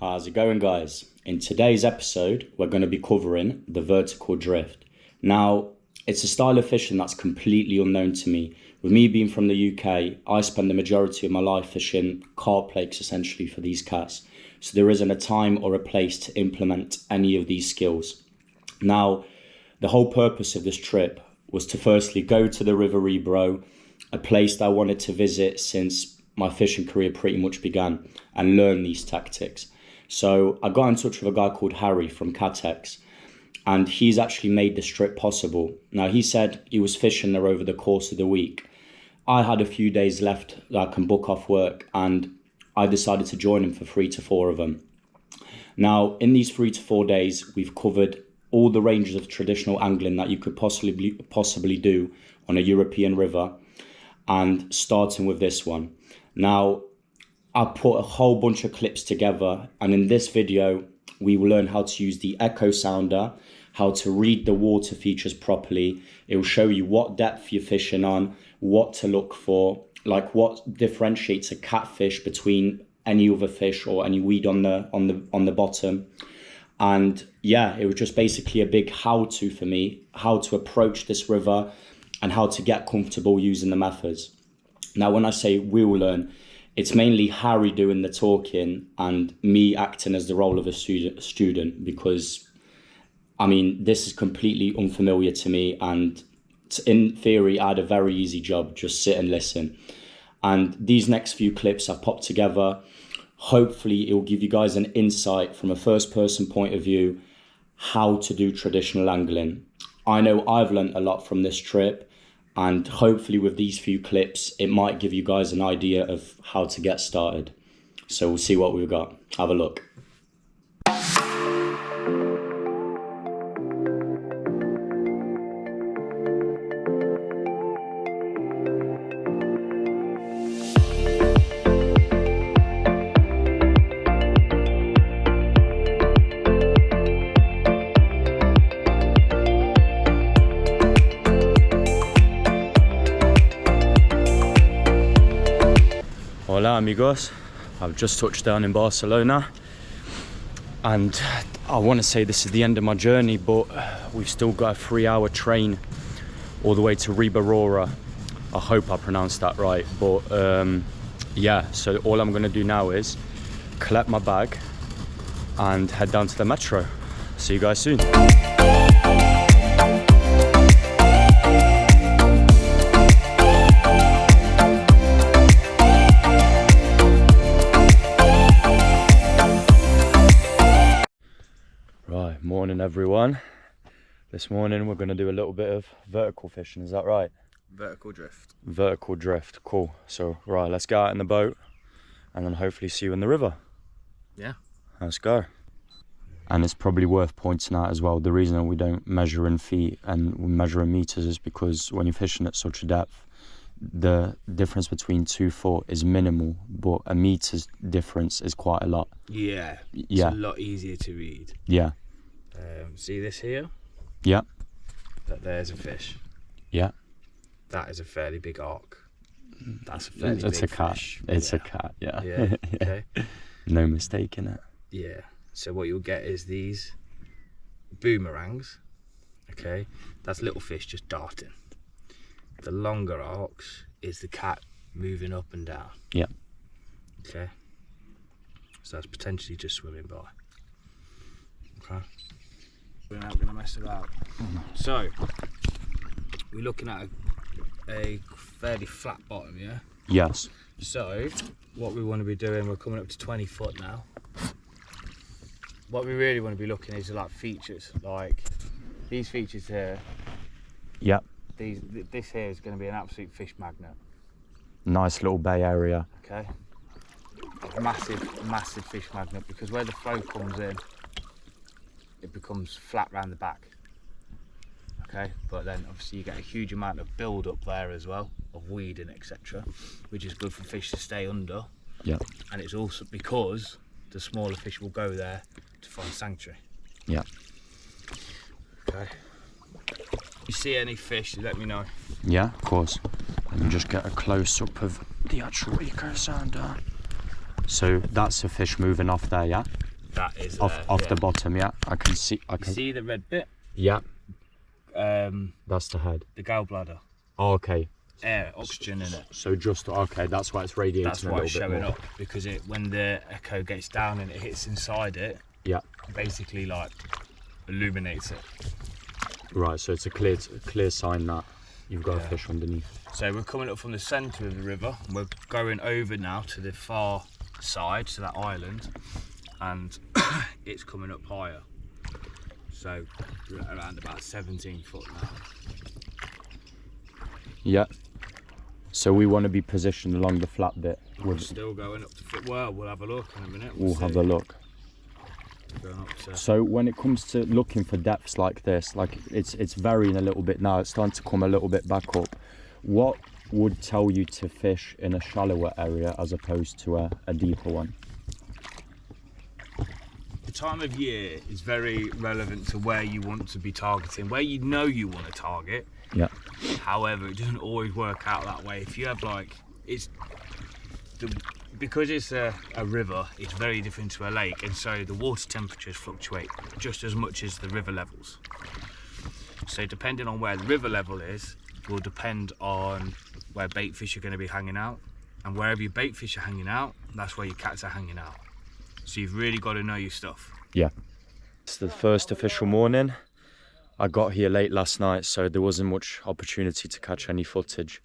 How's it going, guys? In today's episode, we're going to be covering the vertical drift. Now, it's a style of fishing that's completely unknown to me. With me being from the UK, I spend the majority of my life fishing carp lakes essentially for these cats. So there isn't a time or a place to implement any of these skills. Now, the whole purpose of this trip was to firstly go to the River Ebro, a place that I wanted to visit since my fishing career pretty much began, and learn these tactics. So I got in touch with a guy called Harry from Cat-Tex, and he's actually made this trip possible. Now, he said he was fishing there over the course of the week. I had a few days left that I can book off work, and I decided to join him for 3 to 4 of them. Now, in these 3 to 4 days, we've covered all the ranges of traditional angling that you could possibly do on a European river, and starting with this one. Now, I put a whole bunch of clips together, and in this video, we will learn how to use the echo sounder, how to read the water features properly. It will show you what depth you're fishing on, what to look for, like what differentiates a catfish between any other fish or any weed on the bottom. And yeah, it was just basically a big how-to for me, how to approach this river and how to get comfortable using the methods. Now, when I say we will learn, it's mainly Harry doing the talking and me acting as the role of a student because, I mean, this is completely unfamiliar to me, and in theory, I had a very easy job, just sit and listen. And these next few clips I've popped together, hopefully it will give you guys an insight from a first-person point of view, how to do traditional angling. I know I've learned a lot from this trip, and hopefully with these few clips, it might give you guys an idea of how to get started. So we'll see what we've got. Have a look. Hola amigos, I've just touched down in Barcelona, and I want to say this is the end of my journey, but we've still got a 3-hour train all the way to Ribarora. I hope I pronounced that right, but yeah, so all I'm going to do now is collect my bag and head down to the metro. See you guys soon. Morning everyone. This morning we're going to do a little bit of vertical fishing, is that right? Vertical drift. Vertical drift, cool. So right, let's go out in the boat and then hopefully see you in the river. Yeah. Let's go. And it's probably worth pointing out as well, the reason we don't measure in feet and we measure in meters is because when you're fishing at such a depth, the difference between 2 foot is minimal, but a meter's difference is quite a lot. Yeah. It's a lot easier to read. Yeah. See this here? Yeah. There's a fish. Yeah. That is a fairly big arc. That's a fairly big cat. Fish. It's a cat, yeah. Yeah, okay. No mistake in it. Yeah. So what you'll get is these boomerangs, okay? That's little fish just darting. The longer arcs is the cat moving up and down. Yeah. Okay. So that's potentially just swimming by. Okay. We're not going to mess about. So, we're looking at a fairly flat bottom, yeah? Yes. So, what we want to be doing, we're coming up to 20 foot now. What we really want to be looking is like features, like these features here. Yep. This here is going to be an absolute fish magnet. Nice little bay area. Okay. A massive fish magnet, because where the flow comes in, it becomes flat round the back. Okay, but then obviously you get a huge amount of build up there as well, of weeding, etc., which is good for fish to stay under. Yeah. And it's also because the smaller fish will go there to find sanctuary. Yeah. Okay. You see any fish, let me know. Yeah, of course. Let me just get a close up of the actual echo sounder. So that's a fish moving off there, yeah? That is off the bottom. Yeah, I can see. I can see the red bit. Yeah. That's the head. The gallbladder. Oh, okay. Air, oxygen in it. So just okay. That's why it's radiating. That's why it's a little bit showing more. up, because when the echo gets down and it hits inside it, Yeah. basically like illuminates it. Right. So it's a clear sign that you've got a fish underneath. So we're coming up from the centre of the river. And we're going over now to the far side, to that island, and it's coming up higher. So we're at around about 17 foot now. Yeah. So we want to be positioned along the flat bit. We're still going up to foot. Well, we'll have a look in a minute. We'll have a look. Going up to... So when it comes to looking for depths like this, like it's varying a little bit now. It's starting to come a little bit back up. What would tell you to fish in a shallower area as opposed to a deeper one? The time of year is very relevant to where you want to be targeting, where you know you want to target. Yeah. However, it doesn't always work out that way. If you have because it's a river, it's very different to a lake, and so the water temperatures fluctuate just as much as the river levels. So depending on where the river level is, will depend on where bait fish are going to be hanging out, and wherever your bait fish are hanging out, that's where your cats are hanging out. So you've really got to know your stuff. Yeah. It's the first official morning. I got here late last night, so there wasn't much opportunity to catch any footage.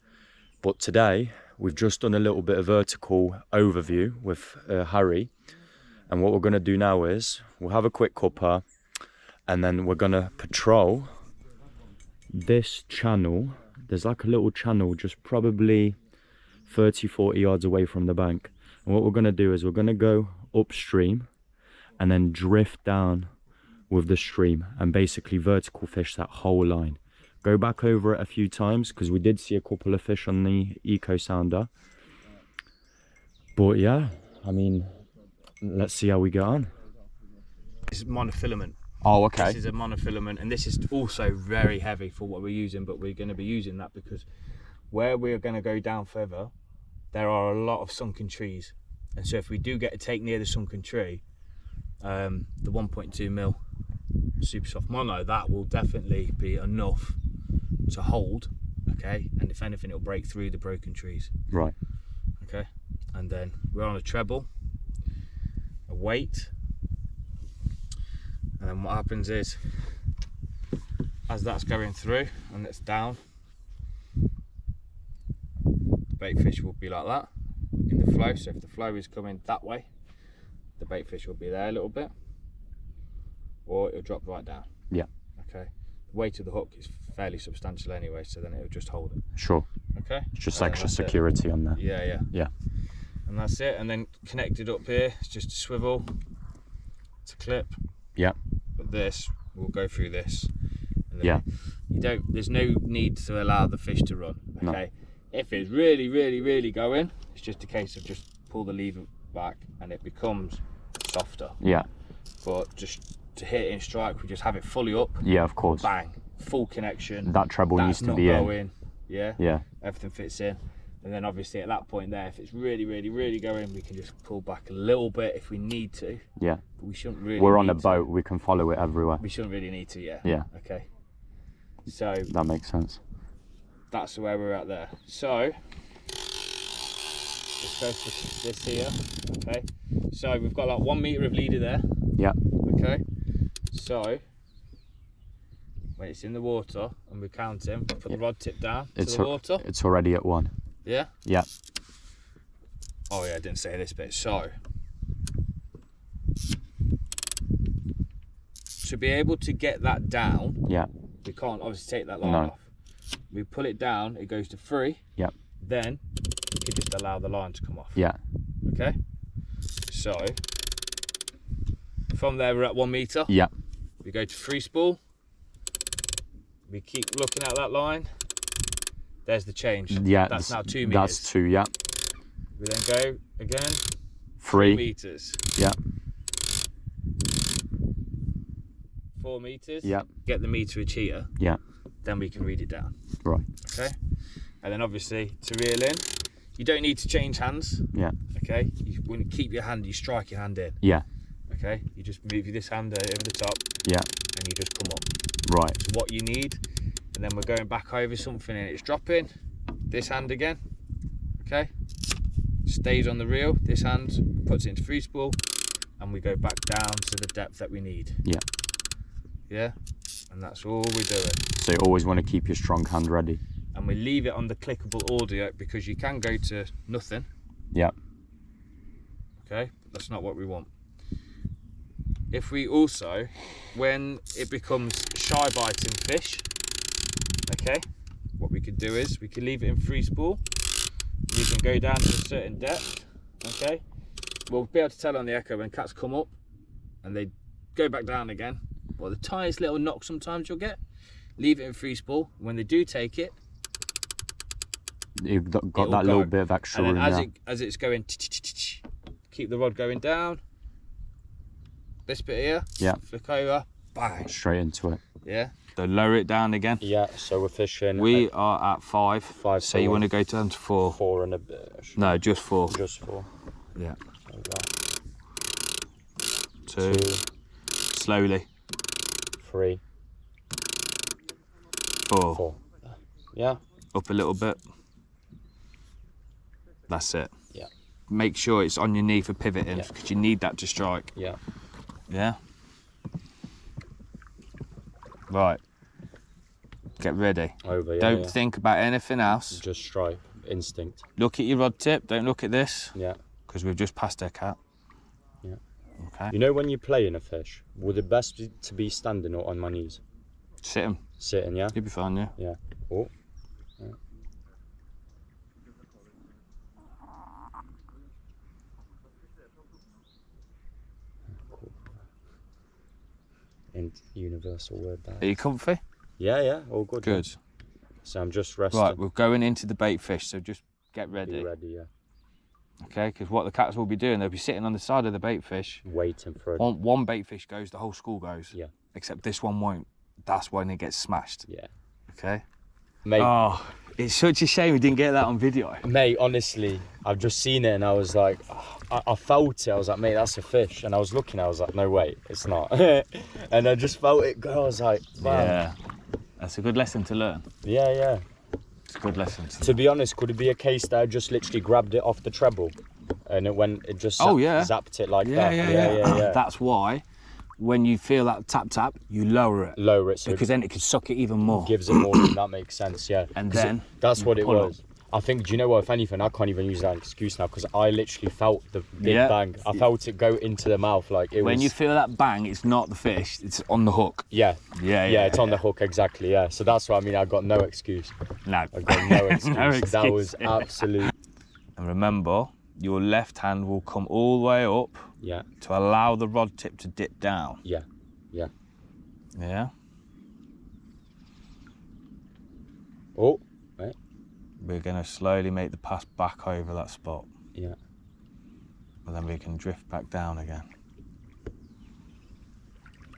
But today, we've just done a little bit of vertical overview with Harry. And what we're going to do now is, we'll have a quick cuppa, and then we're going to patrol this channel. There's like a little channel just probably 30-40 yards away from the bank. And what we're going to do is we're going to go upstream and then drift down with the stream and basically vertical fish that whole line. Go back over it a few times because we did see a couple of fish on the eco sounder. But yeah, I mean, let's see how we get on. This is monofilament. Oh, okay. This is a monofilament, and this is also very heavy for what we're using, but we're going to be using that because where we're going to go down further, there are a lot of sunken trees. And so if we do get a take near the sunken tree, the 1.2mm super soft mono, that will definitely be enough to hold, okay? And if anything, it'll break through the broken trees. Right. Okay, and then we're on a treble, a weight, and then what happens is, as that's going through and it's down, the bait fish will be like that in the flow. So if the flow is coming that way, the bait fish will be there a little bit, or it'll drop right down. Yeah. Okay. The weight of the hook is fairly substantial anyway, so then it'll just hold it. Sure. Okay. It's just extra security on there. Yeah, yeah. Yeah. And that's it. And then connected up here, it's just a swivel, it's a clip. Yeah. But this will go through this. And then Yeah. there's no need to allow the fish to run. Okay. No. If it's really, really, really going, it's just a case of just pull the lever back and it becomes softer. Yeah. But just to hit in strike, we just have it fully up. Yeah, of course. Bang. Full connection. That treble needs to be in. Yeah. Yeah. Everything fits in. And then obviously at that point there, if it's really, really, really going, we can just pull back a little bit if we need to. Yeah. But we shouldn't really. We're on a boat, we can follow it everywhere. We shouldn't really need to, yeah. Yeah. Okay. So. That makes sense. That's where we're at there. So. Let's go for this here. Okay. So we've got like 1 meter of leader there. Yeah. Okay. So. When it's in the water and we're counting, put the rod tip down to the water. It's already at 1. Yeah? Yeah. Oh yeah, I didn't say this bit. So, to be able to get that down, yeah, we can't obviously take that line off. We pull it down, it goes to 3. Yeah. Then we can just allow the line to come off. Yeah. Okay. So, from there we're at 1 meter. Yeah. We go to free spool. We keep looking at that line. There's the change. Yeah, that's now 2 meters. That's 2, yeah. We then go again. 3 meters. Yeah. 4 meters. Yeah. Get the meterage here. Yeah. Then we can read it down. Right. Okay. And then obviously to reel in, you don't need to change hands. Yeah. Okay. When you keep your hand, you strike your hand in. Yeah. Okay, you just move this hand over the top. Yeah. And you just come up. Right. It's what you need. And then we're going back over something and it's dropping. This hand again. Okay. Stays on the reel. This hand puts it into free spool. And we go back down to the depth that we need. Yeah. Yeah. And that's all we're doing. So you always want to keep your strong hand ready. And we leave it on the clickable audio because you can go to nothing. Yeah. Okay. But that's not what we want. If we also, when it becomes shy biting fish, okay, what we could do is we can leave it in free spool. We can go down to a certain depth, okay. We'll be able to tell on the echo when cats come up and they go back down again. Or the tiniest little knock sometimes you'll get. Leave it in free spool. When they do take it, you've got that little bit of extra room. And then as it's going, keep the rod going down. This bit here, yeah, flick over, bang, straight into it. Yeah, so lower it down again. Yeah, so we're fishing. We are at 5. 5. So you want to go down to 4. 4 and a bit. No, just 4. Just 4. Yeah. Like that. 2. Slowly. 3. 4. Yeah. Up a little bit. That's it. Yeah. Make sure it's on your knee for pivoting because you need that to strike. Yeah. Yeah. Right. Get ready. Over. Yeah. Don't think about anything else. Just strike. Instinct. Look at your rod tip. Don't look at this. Yeah. Because we've just passed our cat. Yeah. Okay. You know when you're playing a fish, would it best be to be standing or on my knees? Sitting. Sitting, yeah? You'll be fine, yeah. Yeah. Oh. Yeah. Cool. In universal word that. Are you comfy? Yeah, yeah, all good. Good. Yeah. So I'm just resting. Right, we're going into the bait fish, so just get ready. Be ready, yeah. Okay, because what the cats will be doing, they'll be sitting on the side of the bait fish. Waiting for it. One bait fish goes, the whole school goes. Yeah. Except this one won't. That's when it gets smashed. Yeah. Okay. Mate. Oh, it's such a shame we didn't get that on video. Mate, honestly, I've just seen it and I was like, I felt it. I was like, mate, that's a fish. And I was looking, I was like, no, wait, it's not. And I just felt it go. I was like, wow. Yeah. That's a good lesson to learn. Yeah, yeah. It's a good lesson. To be honest, could it be a case that I just literally grabbed it off the treble and it just zapped it like that? Yeah. That's why when you feel that tap tap, you lower it. Lower it. So because then it can suck it even more. Gives it more room, that makes sense, yeah. And then that's what it was. Up. I think, do you know what, if anything, I can't even use that excuse now because I literally felt the big bang. I felt it go into the mouth like it was. When you feel that bang, it's not the fish, it's on the hook. Yeah, it's on the hook, exactly, yeah. So that's what I mean, I got no excuse. No. I got no excuse. No excuse. That was absolute. And remember, your left hand will come all the way up to allow the rod tip to dip down. Yeah. Yeah? Oh, right. We're going to slowly make the pass back over that spot. Yeah. And then we can drift back down again.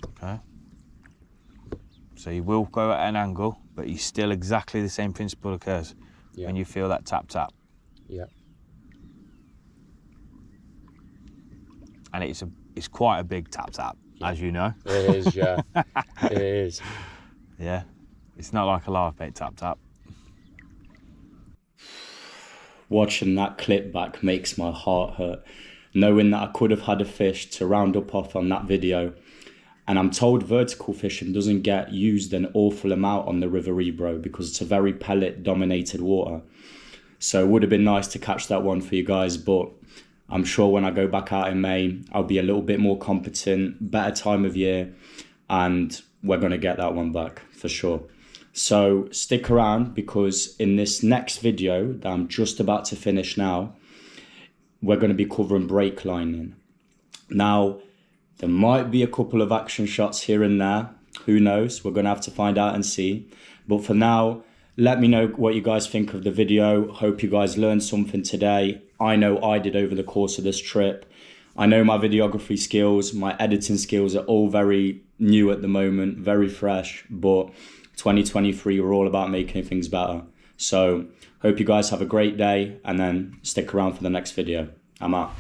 Okay? So you will go at an angle, but you still exactly the same principle occurs when you feel that tap tap. Yeah. And it's quite a big tap tap, as you know. It is, yeah. It is. Yeah. It's not like a live bait tap tap. Watching that clip back makes my heart hurt, knowing that I could have had a fish to round up off on that video. And I'm told vertical fishing doesn't get used an awful amount on the River Ebro because it's a very pellet dominated water. So it would have been nice to catch that one for you guys, but I'm sure when I go back out in May, I'll be a little bit more competent, better time of year, and we're going to get that one back for sure. So stick around because in this next video that I'm just about to finish now, we're going to be covering brake lining. Now, there might be a couple of action shots here and there. Who knows? We're going to have to find out and see. But for now, let me know what you guys think of the video. Hope you guys learned something today. I know I did over the course of this trip. I know my videography skills, my editing skills are all very new at the moment, very fresh. But 2023, we're all about making things better. So hope you guys have a great day and then stick around for the next video. I'm out.